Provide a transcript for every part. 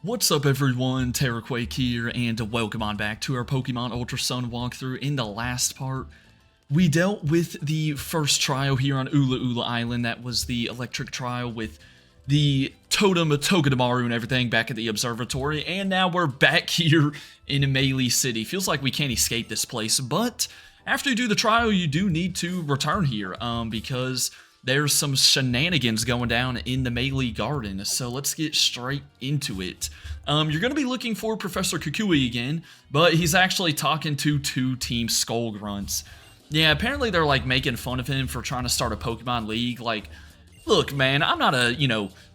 What's up everyone, Terraquake here, and welcome on back to our Pokemon Ultra Sun walkthrough. In the last part, we dealt with the first trial here on Ula Ula Island. That was the electric trial with the Totem, Togedemaru, and everything back at the observatory, and now we're back here in Melee City. Feels like we can't escape this place, but after you do the trial, you do need to return here, because there's some shenanigans going down in the Melee Garden, so let's get straight into it. You're going to be looking for Professor Kukui again, but he's actually talking to two Team Skull Grunts. Yeah, apparently they're like making fun of him for trying to start a Pokemon League. Like, look man, I'm not a,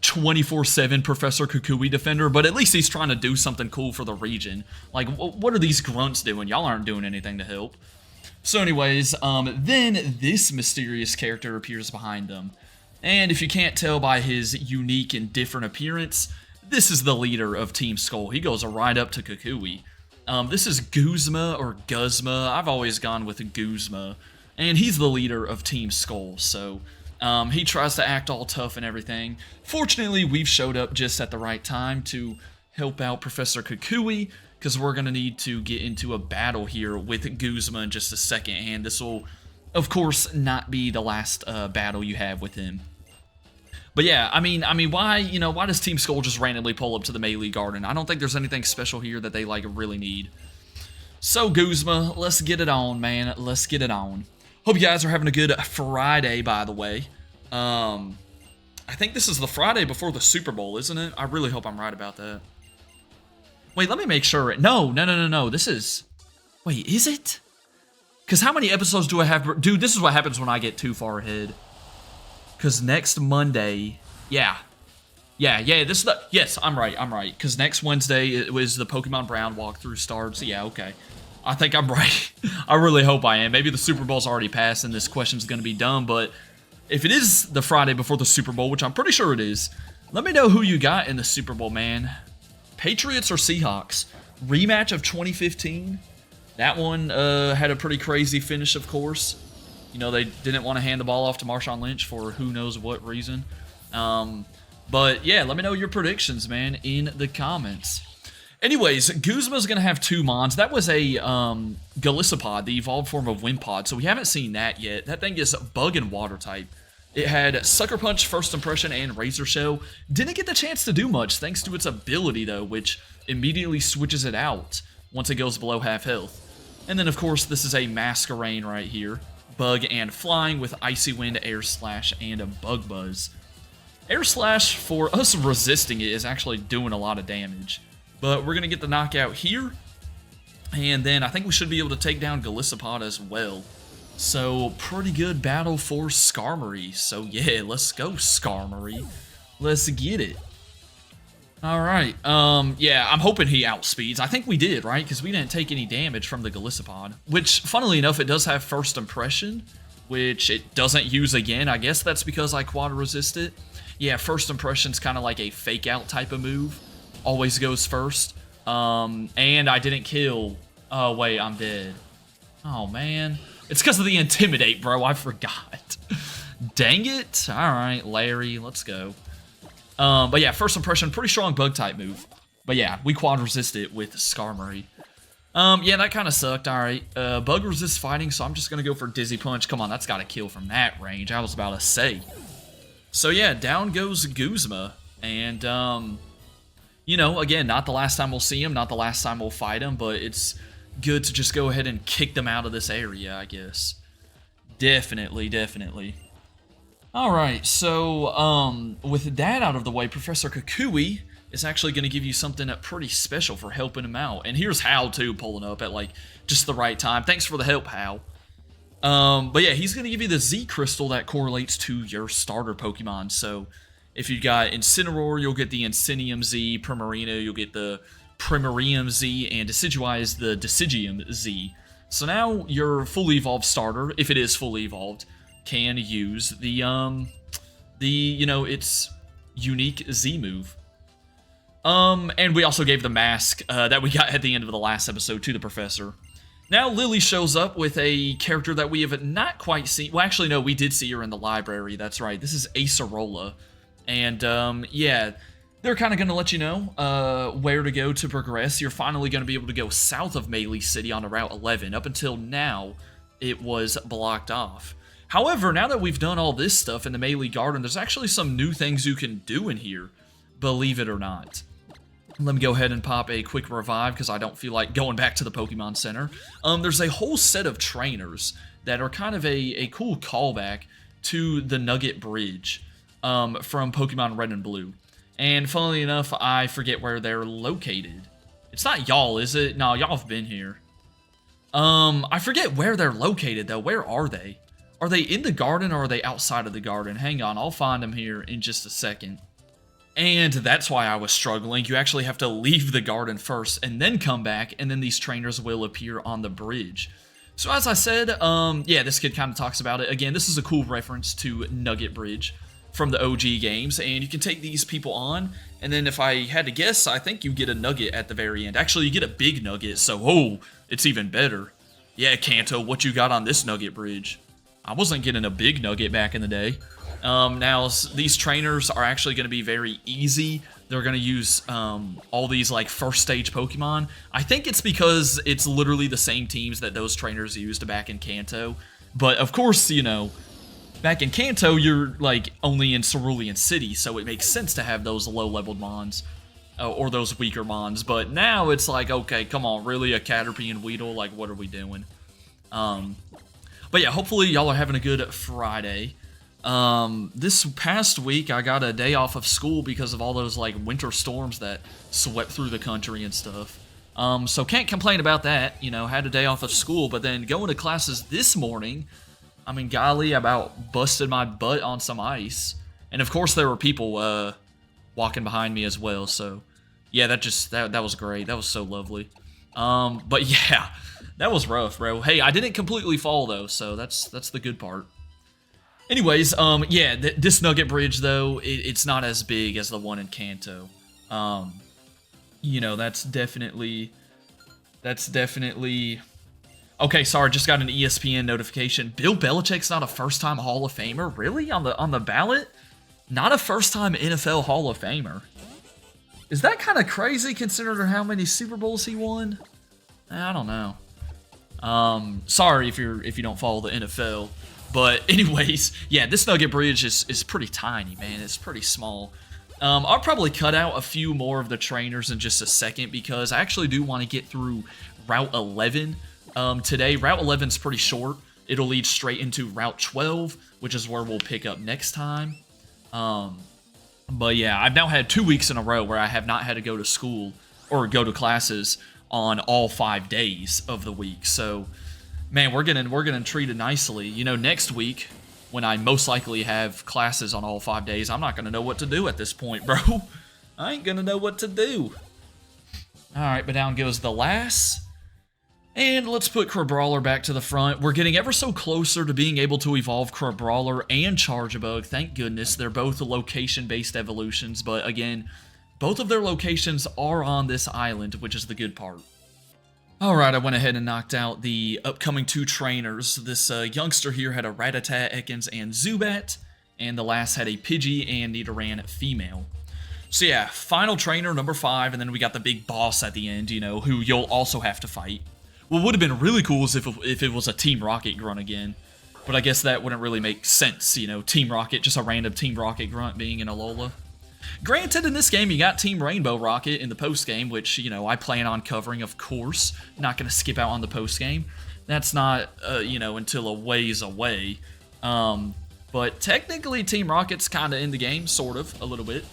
24/7 Professor Kukui defender, but at least he's trying to do something cool for the region. Like, what are these grunts doing? Y'all aren't doing anything to help. So anyways, then this mysterious character appears behind them. And if you can't tell by his unique and different appearance, this is the leader of Team Skull. He goes right up to Kukui. This is Guzma or Guzma. I've always gone with Guzma. And he's the leader of Team Skull, so he tries to act all tough and everything. Fortunately, we've showed up just at the right time to help out Professor Kukui, because we're going to need to get into a battle here with Guzma in just a second, and this will, of course, not be the last battle you have with him. But yeah, I mean, why does Team Skull just randomly pull up to the Melee Garden? I don't think there's anything special here that they, like, really need. So, Guzma, let's get it on, man. Let's get it on. Hope you guys are having a good Friday, by the way. I think this is the Friday before the Super Bowl, isn't it? I really hope I'm right about that. Wait, let me make sure. No. This is... Wait, is it? Because how many episodes do I have? Dude, this is what happens when I get too far ahead. Because next Monday... Yeah, this is the... Yes, I'm right. Because next Wednesday, it was the Pokemon Brown walkthrough starts. Yeah, okay. I think I'm right. I really hope I am. Maybe the Super Bowl's already passed and this question's going to be dumb, but if it is the Friday before the Super Bowl, which I'm pretty sure it is, let me know who you got in the Super Bowl, man. Patriots or Seahawks? Rematch of 2015. That one had a pretty crazy finish, of course. You know, they didn't want to hand the ball off to Marshawn Lynch for who knows what reason. But yeah, let me know your predictions, man, in the comments. Anyways, Guzma's going to have two Mons. That was a Golisopod, the evolved form of Wimpod, so we haven't seen that yet. That thing is Bug and Water type. It had Sucker Punch, First Impression, and Razor Shell. Didn't get the chance to do much thanks to its ability, though, which immediately switches it out once it goes below half health. And then, of course, this is a Masquerain right here. Bug and Flying with Icy Wind, Air Slash, and a Bug Buzz. Air Slash, for us resisting it, is actually doing a lot of damage. But we're going to get the knockout here. And then I think we should be able to take down Golisopod as well. So, pretty good battle for Skarmory. So, yeah, let's go, Skarmory. Let's get it. Alright, yeah, I'm hoping he outspeeds. I think we did, right? Because we didn't take any damage from the Golisopod. Which, funnily enough, it does have First Impression, which it doesn't use again. I guess that's because I quad resist it. Yeah, First Impression's kind of like a fake-out type of move. Always goes first. And I didn't kill... Oh, wait, I'm dead. Oh, man. It's because of the Intimidate, bro. I forgot. Dang it. Alright, Larry. Let's go. But yeah, First Impression, pretty strong Bug-type move. But yeah, we quad-resist it with Skarmory. Yeah, that kind of sucked. Alright, Bug resists fighting, so I'm just going to go for Dizzy Punch. Come on, that's got to kill from that range. I was about to say. So yeah, down goes Guzma. And, you know, again, not the last time we'll see him, not the last time we'll fight him, but it's good to just go ahead and kick them out of this area, I guess. Definitely. Alright, so, with that out of the way, Professor Kukui is actually going to give you something pretty special for helping him out. And here's Hal, too, pulling up at, like, just the right time. Thanks for the help, Hal. But yeah, he's going to give you the Z Crystal that correlates to your starter Pokemon. So, if you got Incineroar, you'll get the Incinium Z. Primarina, you'll get the Primarium Z, and Decidueye the Deciduum Z. So now your fully evolved starter, if it is fully evolved, can use the its unique Z move. And we also gave the mask that we got at the end of the last episode to the professor. Now Lily shows up with a character that we have not quite seen. Well, actually, no, we did see her in the library. That's right. This is Acerola. And, yeah, they're kind of going to let you know where to go to progress. You're finally going to be able to go south of Melee City on Route 11. Up until now, it was blocked off. However, now that we've done all this stuff in the Melee Garden, there's actually some new things you can do in here, believe it or not. Let me go ahead and pop a quick revive because I don't feel like going back to the Pokemon Center. There's a whole set of trainers that are kind of a cool callback to the Nugget Bridge from Pokemon Red and Blue. And funnily enough, I forget where they're located. It's not y'all, is it? No, y'all have been here. I forget where they're located, though. Where are they? Are they in the garden or are they outside of the garden? Hang on, I'll find them here in just a second. And that's why I was struggling. You actually have to leave the garden first and then come back, and then these trainers will appear on the bridge. So as I said, yeah, this kid kind of talks about it. Again, this is a cool reference to Nugget Bridge from the OG games, and you can take these people on, and then if I had to guess, I think you get a nugget at the very end. Actually, you get a big nugget, so oh, it's even better. Yeah, Kanto, what you got on this Nugget Bridge? I wasn't getting a big nugget back in the day. Now, these trainers are actually going to be very easy. They're going to use all these like first stage Pokemon. I think it's because it's literally the same teams that those trainers used back in Kanto. But of course, you know, back in Kanto, you're like only in Cerulean City, so it makes sense to have those low-leveled Mons. Or those weaker Mons. But now it's like, okay, come on, really? A Caterpie and Weedle? Like, what are we doing? But yeah, hopefully y'all are having a good Friday. This past week, I got a day off of school because of all those, like, winter storms that swept through the country and stuff. So can't complain about that, you know, had a day off of school, but then going to classes this morning, I mean, golly, I about busted my butt on some ice. And of course there were people, walking behind me as well, so yeah, that was great. That was so lovely. But yeah, that was rough, bro. Hey, I didn't completely fall, though, so that's the good part. Anyways, yeah, this Nugget Bridge, though, it's not as big as the one in Kanto. You know, that's definitely... Okay, sorry, just got an ESPN notification. Bill Belichick's not a first-time Hall of Famer? Really? On the ballot? Not a first-time NFL Hall of Famer. Is that kind of crazy considering how many Super Bowls he won? I don't know. Sorry if you don't follow the NFL. But anyways, yeah, this Nugget Bridge is pretty tiny, man. It's pretty small. I'll probably cut out a few more of the trainers in just a second because I actually do want to get through Route 11 today. Route 11 is pretty short. It'll lead straight into Route 12, which is where we'll pick up next time. But yeah, I've now had 2 weeks in a row where I have not had to go to school or go to classes on all 5 days of the week. So, man, we're getting treated nicely. You know, next week, when I most likely have classes on all 5 days, I'm not going to know what to do at this point, bro. I ain't going to know what to do. Alright, but down goes the Lass. And let's put Crabrawler back to the front. We're getting ever so closer to being able to evolve Crabrawler and Charjabug. Thank goodness. They're both location-based evolutions, but again, both of their locations are on this island, which is the good part. Alright, I went ahead and knocked out the upcoming 2 trainers. This youngster here had a Rattata, Ekans, and Zubat, and the last had a Pidgey and Nidoran female. So yeah, final trainer, number 5, and then we got the big boss at the end, you know, who you'll also have to fight. What would have been really cool is if it was a Team Rocket grunt again. But I guess that wouldn't really make sense, you know, Team Rocket, just a random Team Rocket grunt being in Alola. Granted, in this game, you got Team Rainbow Rocket in the post-game, which, you know, I plan on covering, of course. Not going to skip out on the post-game. That's not, you know, until a ways away. But technically, Team Rocket's kind of in the game, sort of, a little bit.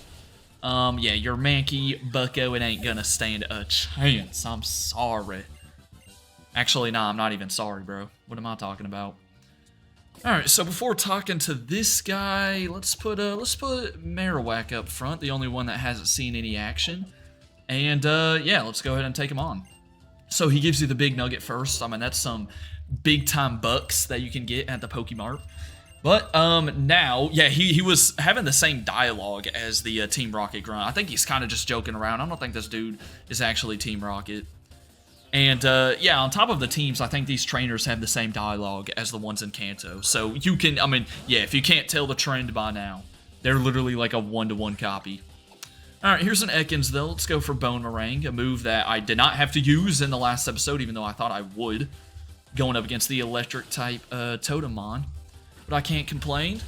Yeah, your Mankey, Bucko, it ain't gonna stand a chance. I'm sorry. Actually, nah, I'm not even sorry, bro. What am I talking about? Alright, so before talking to this guy, let's put Marowak up front, the only one that hasn't seen any action. And, yeah, let's go ahead and take him on. So he gives you the big nugget first. I mean, that's some big-time bucks that you can get at the Pokemart. But, now, yeah, he was having the same dialogue as the Team Rocket grunt. I think he's kind of just joking around. I don't think this dude is actually Team Rocket. And, yeah, on top of the teams, I think these trainers have the same dialogue as the ones in Kanto. So you can, I mean, yeah, if you can't tell the trend by now, they're literally like a one-to-one copy. Alright, here's an Ekans, though. Let's go for Bone Meringue, a move that I did not have to use in the last episode, even though I thought I would, going up against the Electric-type Totemon. But I can't complain.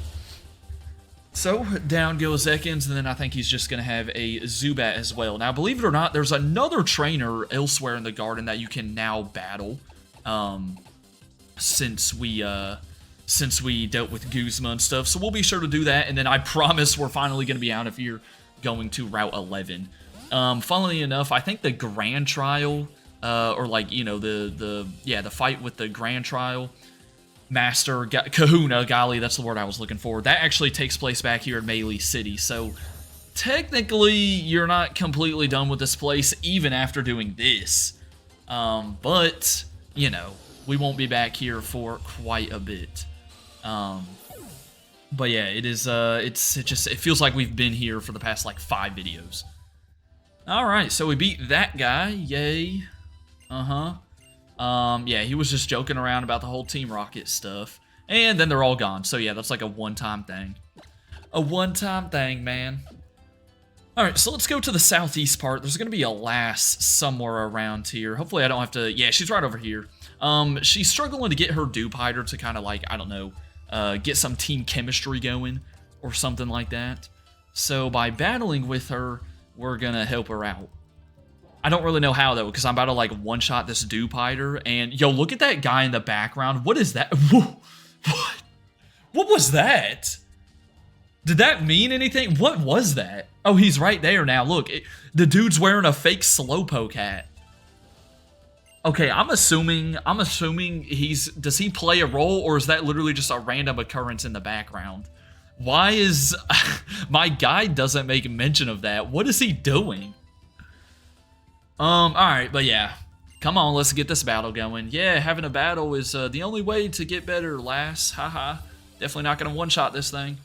So, down goes Ekans, and then I think he's just going to have a Zubat as well. Now, believe it or not, there's another trainer elsewhere in the garden that you can now battle, since we dealt with Guzma and stuff. So we'll be sure to do that, and then I promise we're finally going to be out of here going to Route 11. Funnily enough, I think the Grand Trial, or like, you know, the fight with the Grand Trial Master, Kahuna, golly, that's the word I was looking for. That actually takes place back here in Melee City, so technically you're not completely done with this place even after doing this. But, you know, we won't be back here for quite a bit. But yeah, it is, it feels like we've been here for the past, like, 5 videos. Alright, so we beat that guy, yay. Yeah, he was just joking around about the whole Team Rocket stuff. And then they're all gone, so yeah, that's like a one-time thing. A one-time thing, man. Alright, so let's go to the southeast part. There's gonna be a lass somewhere around here. Hopefully I don't have to, yeah, she's right over here. She's struggling to get her dupe hider to kind of like, I don't know, get some team chemistry going or something like that. So by battling with her, we're gonna help her out. I don't really know how though, because I'm about to like one-shot this dupe hider, and yo, look at that guy in the background. What is that? What? What was that? Did that mean anything? What was that? Oh, he's right there now. Look, the dude's wearing a fake Slowpoke hat. Okay, I'm assuming does he play a role, or is that literally just a random occurrence in the background? Why is, my guide doesn't make mention of that. What is he doing? Alright, but yeah. Come on, let's get this battle going. Yeah, having a battle is the only way to get better, lass. Haha. Definitely not gonna one-shot this thing.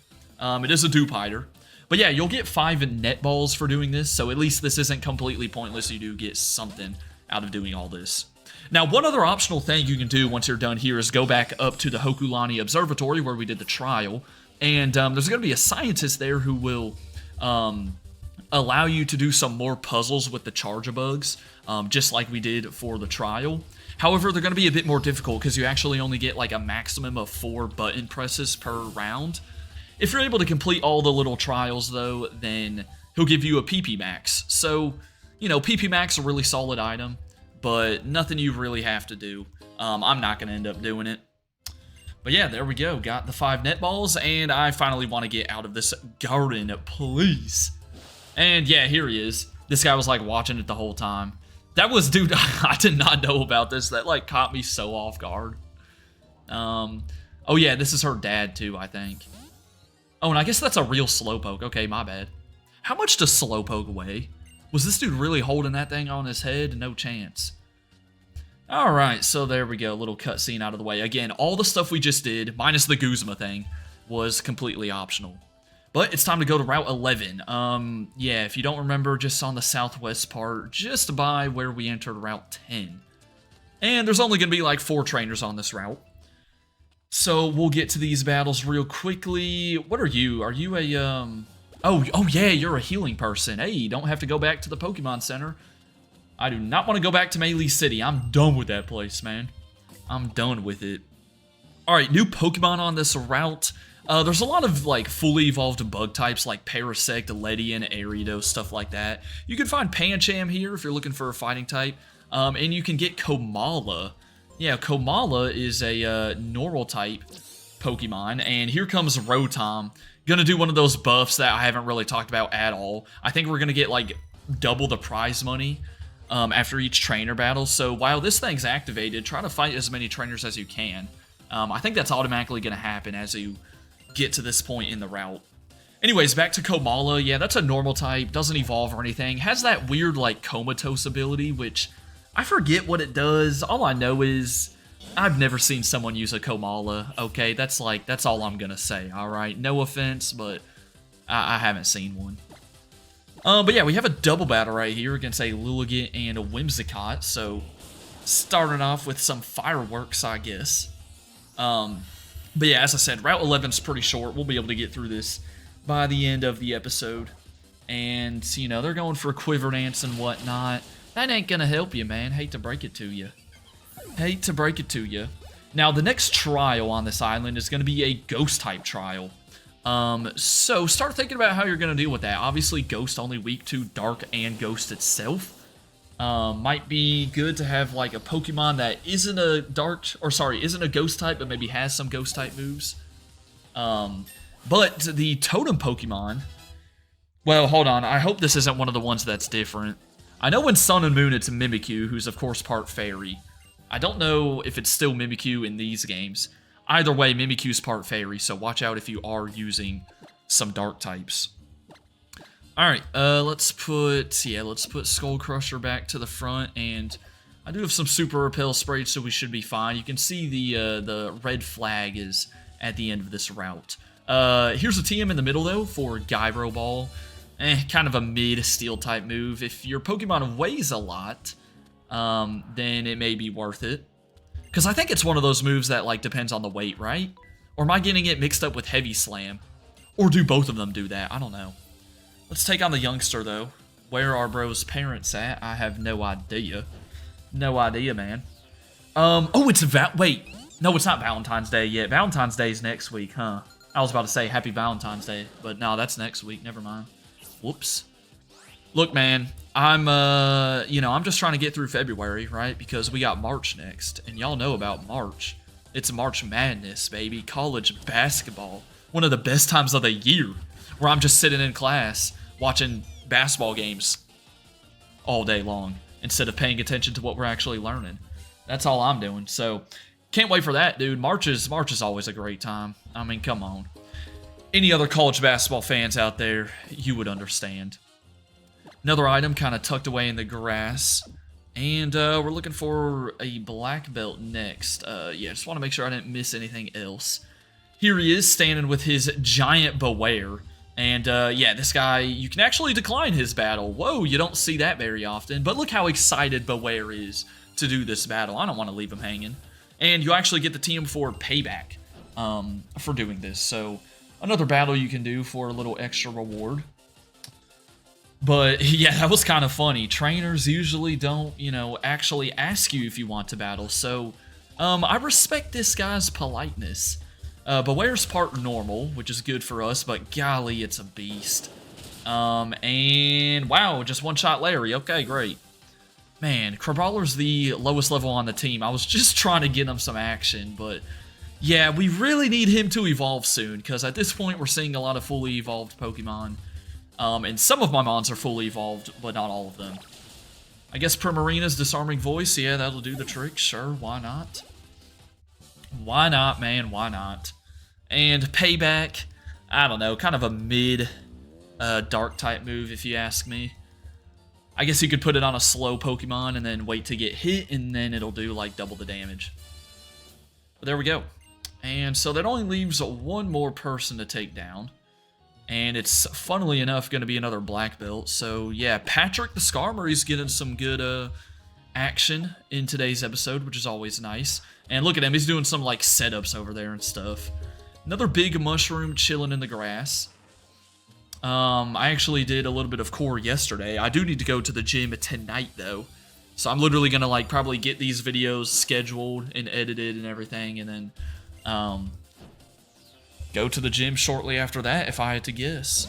It is a dupe hider. But yeah, you'll get 5 net balls for doing this, so at least this isn't completely pointless. You do get something out of doing all this. Now, one other optional thing you can do once you're done here is go back up to the Hokulani Observatory where we did the trial, and there's going to be a scientist there who will allow you to do some more puzzles with the Charge-a-Bugs, just like we did for the trial. However, they're going to be a bit more difficult because you actually only get like a maximum of 4 button presses per round. If you're able to complete all the little trials, though, then he'll give you a PP Max. So, you know, PP Max is a really solid item, but nothing you really have to do. I'm not going to end up doing it. But yeah, there we go. Got the 5 net balls, and I finally want to get out of this garden, please. And yeah, here he is. This guy was like watching it the whole time. That was, dude, I did not know about this. That like caught me so off guard. Oh yeah, this is her dad too, I think. Oh, and I guess that's a real Slowpoke. Okay, my bad. How much does Slowpoke weigh? Was this dude really holding that thing on his head? No chance. Alright, so there we go. Little cutscene out of the way. Again, all the stuff we just did, minus the Guzma thing, was completely optional. But it's time to go to Route 11. Yeah, if you don't remember, just on the southwest part, just by where we entered Route 10. And there's only going to be like 4 trainers on this route. So we'll get to these battles real quickly. What are you? Are you a, Oh yeah, you're a healing person. Hey, you don't have to go back to the Pokemon Center. I do not want to go back to Melee City. I'm done with that place, man. I'm done with it. Alright, new Pokemon on this route. There's a lot of, like, fully evolved bug types like Parasect, Ledian, Ariados, stuff like that. You can find Pancham here if you're looking for a fighting type. And you can get Komala. Yeah, Komala is a normal type Pokemon, and here comes Rotom. Gonna do one of those buffs that I haven't really talked about at all. I think we're gonna get like double the prize money after each trainer battle. So while this thing's activated, try to fight as many trainers as you can. I think that's automatically gonna happen as you get to this point in the route. Anyways, back to Komala. Yeah, that's a normal type, doesn't evolve or anything. Has that weird like comatose ability, which I forget what it does. All I know is I've never seen someone use a Komala, okay? That's all I'm gonna say, alright? No offense, but I haven't seen one. But yeah, we have a double battle right here against a Lilligant and a Whimsicott, so starting off with some fireworks, I guess. But yeah, as I said, Route 11's pretty short. We'll be able to get through this by the end of the episode. And, you know, they're going for Quiver Dance and whatnot. That ain't gonna help you, man. Hate to break it to you. Hate to break it to you. Now, the next trial on this island is going to be a Ghost-type trial. So start thinking about how you're going to deal with that. Obviously, Ghost only weak to Dark and Ghost itself. Might be good to have, like, a Pokemon that isn't a isn't a Ghost-type, but maybe has some Ghost-type moves. But the Totem Pokemon... Well, hold on. I hope this isn't one of the ones that's different. I know in Sun and Moon it's Mimikyu, who's, of course, part Fairy. I don't know if it's still Mimikyu in these games. Either way, Mimikyu's part Fairy, so watch out if you are using some Dark types. Alright, let's put Skull Crusher back to the front, and I do have some Super Repel sprayed, so we should be fine. You can see the red flag is at the end of this route. Here's a TM in the middle, though, for Gyro Ball. Kind of a mid-steel type move. If your Pokemon weighs a lot... then it may be worth it. Because I think it's one of those moves that, like, depends on the weight, right? Or am I getting it mixed up with Heavy Slam? Or do both of them do that? I don't know. Let's take on the youngster, though. Where are bro's parents at? I have no idea. No idea, man. Oh, it's wait. No, it's not Valentine's Day yet. Valentine's Day is next week, huh? I was about to say Happy Valentine's Day, but no, that's next week. Never mind. Whoops. Look, man, I'm just trying to get through February, right? Because we got March next, and y'all know about March. It's March Madness, baby. College basketball. One of the best times of the year, where I'm just sitting in class watching basketball games all day long instead of paying attention to what we're actually learning. That's all I'm doing. So, can't wait for that, dude. March is always a great time. I mean, come on. Any other college basketball fans out there, you would understand. Another item kind of tucked away in the grass. And we're looking for a black belt next. Yeah, just want to make sure I didn't miss anything else. Here he is, standing with his giant Beware. And yeah, this guy, you can actually decline his battle. Whoa, you don't see that very often. But look how excited Beware is to do this battle. I don't want to leave him hanging. And you actually get the team for payback for doing this. So another battle you can do for a little extra reward. But, yeah, that was kind of funny. Trainers usually don't, actually ask you if you want to battle. So, I respect this guy's politeness. Beware's part normal, which is good for us, but golly, it's a beast. And, wow, just one-shot Larry. Okay, great. Man, Crabrawler's the lowest level on the team. I was just trying to get him some action, but, yeah, we really need him to evolve soon, because at this point, we're seeing a lot of fully evolved Pokemon. And some of my mons are fully evolved, but not all of them. I guess Primarina's Disarming Voice, yeah, that'll do the trick. Sure, why not? Why not, man? Why not? And Payback, I don't know, kind of a mid dark type move, if you ask me. I guess you could put it on a slow Pokemon and then wait to get hit, and then it'll do, like, double the damage. But there we go. And so that only leaves one more person to take down. And it's, funnily enough, going to be another black belt. So, yeah, Patrick the Skarmory's getting some good action in today's episode, which is always nice. And look at him. He's doing some, like, setups over there and stuff. Another big mushroom chilling in the grass. I actually did a little bit of core yesterday. I do need to go to the gym tonight, though. So I'm literally going to, like, probably get these videos scheduled and edited and everything. And then, go to the gym shortly after that, if I had to guess.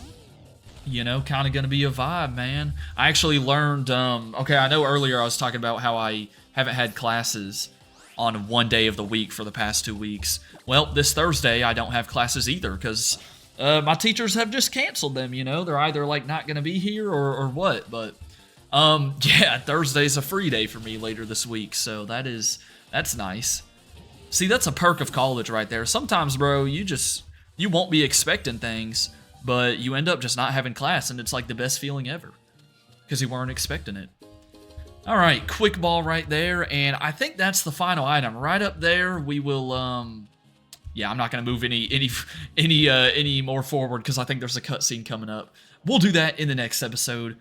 You know, kind of going to be a vibe, man. I actually learned, okay, I know earlier I was talking about how I haven't had classes on one day of the week for the past 2 weeks. Well, this Thursday, I don't have classes either, because my teachers have just canceled them, you know? They're either, like, not going to be here or what, but, yeah, Thursday's a free day for me later this week, so that's nice. See, that's a perk of college right there. Sometimes, bro, you won't be expecting things, but you end up just not having class, and it's like the best feeling ever, because you weren't expecting it. All right, quick ball right there, and I think that's the final item. Right up there, we will, yeah, I'm not going to move any more forward, because I think there's a cutscene coming up. We'll do that in the next episode.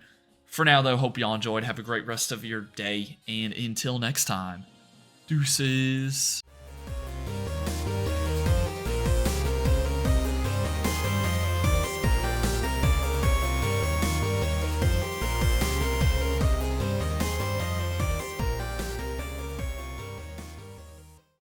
For now, though, hope y'all enjoyed. Have a great rest of your day, and until next time, deuces.